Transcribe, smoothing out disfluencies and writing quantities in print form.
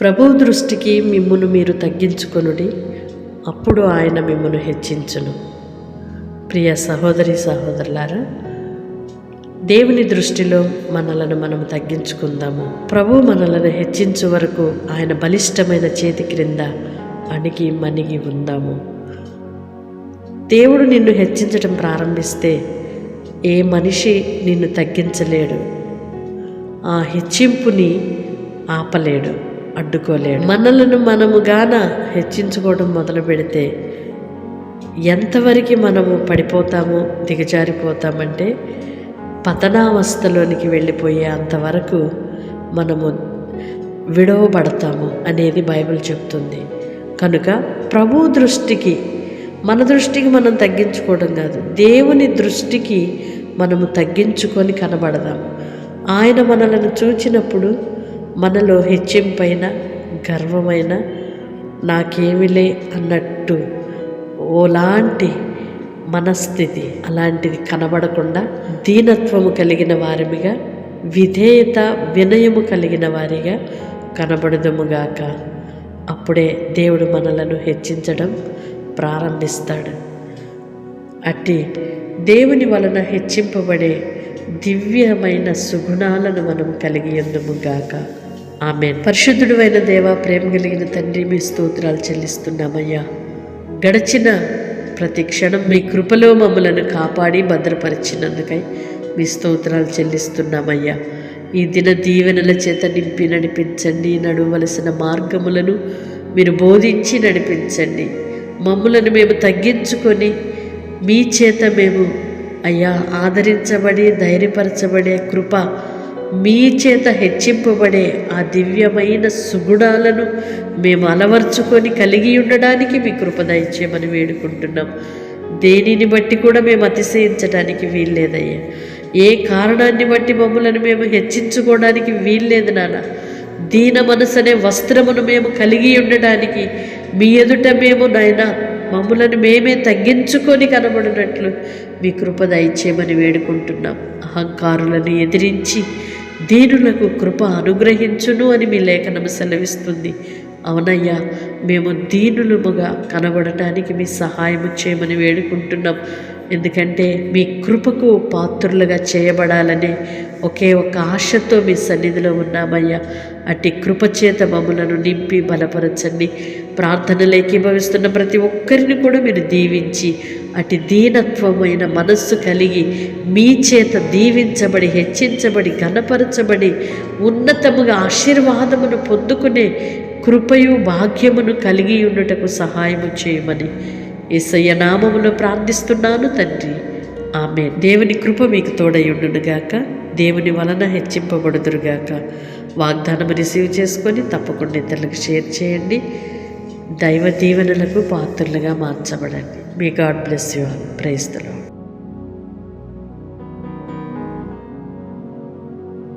ప్రభువు దృష్టికి మిమ్మును మీరు తగ్గించుకొనుడి, అప్పుడు ఆయన మిమ్మును హెచ్చించును. ప్రియ సహోదరి సహోదరులారా, దేవుని దృష్టిలో మనలను మనం తగ్గించుకుందాము. ప్రభువు మనలను హెచ్చించు వరకు ఆయన బలిష్టమైన చేతి క్రింద అణిగి మణిగి ఉందాము. దేవుడు నిన్ను హెచ్చించడం ప్రారంభిస్తే ఏ మనిషి నిన్ను తగ్గించలేడు. ఆ హెచ్చింపుని ఆపలేడు, అడ్డుకోలేడు. మనలను మనముగాన హెచ్చించుకోవడం మొదలు పెడితే ఎంతవరకు మనము పడిపోతాము, దిగజారిపోతామంటే పతనావస్థలోనికి వెళ్ళిపోయే అంతవరకు మనము విడవబడతాము అనేది బైబిల్ చెప్తుంది. కనుక ప్రభు దృష్టికి, మన దృష్టికి మనం తగ్గించుకోవడం కాదు, దేవుని దృష్టికి మనము తగ్గించుకొని కనబడదాము. ఆయన మనలను చూచినప్పుడు మనలో హెచ్చింపైన, గర్వమైన, నాకేమిలే అన్నట్టు ఓలాంటి మనస్థితి అలాంటిది కనబడకుండా దీనత్వము కలిగిన వారిగా, విధేయత వినయము కలిగిన వారిగా కనబడదుముగాక. అప్పుడే దేవుడు మనలను హెచ్చించడం ప్రారంభిస్తాడు. అట్టి దేవుని వలన హెచ్చింపబడే దివ్యమైన సుగుణాలను మనం కలిగి ఉందుముగాక. ఆమేన్. పరిశుద్ధుడు అయిన దేవా, ప్రేమ కలిగిన తండ్రి, మీ స్తోత్రాలు చెల్లిస్తున్నామయ్యా. గడిచిన ప్రతి క్షణం మీ కృపలో మమ్మలను కాపాడి భద్రపరిచినందుకై మీ స్తోత్రాలు చెల్లిస్తున్నామయ్యా. ఈ దిన దీవెనల చేత నింపి నడిపించండి. నడవలసిన మార్గములను మీరు బోధించి నడిపించండి. మమ్ములను మేము తగ్గించుకొని మీ చేత మేము అయ్యా ఆదరించబడి ధైర్యపరచబడే కృప, మీ చేత హెచ్చింపబడే ఆ దివ్యమైన సుగుణాలను మేము అలవర్చుకొని కలిగి ఉండడానికి మీ కృప దయచేయమని వేడుకుంటున్నాం. దేనిని బట్టి కూడా మేము అతిశయించడానికి వీల్లేదయ్యా. ఏ కారణాన్ని బట్టి మమ్మలను మేము హెచ్చించుకోవడానికి వీల్లేదు నాన్న. దీన మనసు అనే వస్త్రమును మేము కలిగి ఉండడానికి మీ ఎదుట మేము నాయనా మమ్ములను మేమే తగ్గించుకొని కనబడినట్లు మీ కృప దయచేయమని వేడుకుంటున్నాం. అహంకారులను ఎదిరించి దీనులకు కృప అనుగ్రహించును అని మీ లేఖనము సెలవిస్తుంది. అవునయ్యా, మేము దీనులముగా కనబడటానికి మీ సహాయము చేయమని వేడుకుంటున్నాం. ఎందుకంటే మీ కృపకు పాత్రులుగా చేయబడాలనే ఒకే ఒక ఆశతో మీ సన్నిధిలో ఉన్నామయ్యా. అట్టి కృపచేత మమ్మలను నింపి బలపరచండి. ప్రార్థనలు ఏకీభవిస్తున్న ప్రతి ఒక్కరిని కూడా మీరు దీవించి అట్టి దీనత్వమైన మనస్సు కలిగి మీ చేత దీవించబడి, హెచ్చించబడి, ఘనపరచబడి, ఉన్నతముగా ఆశీర్వాదమును పొందుకునే కృపయు భాగ్యమును కలిగి ఉండుటకు సహాయము చేయమని యేసయ్య నామములో ప్రార్థిస్తున్నాను తండ్రి. ఆమేన్. దేవుని కృప మీకు తోడయుండునుగాక. దేవుని వలన హెచ్చింపబడుదురుగాక. వాగ్దానము రిసీవ్ చేసుకొని తప్పకుండా ఇతరులకు షేర్ చేయండి. దైవ దీవెనలకు పాత్రలుగా మార్చబడండి. మీ god bless you all. Praise the lord.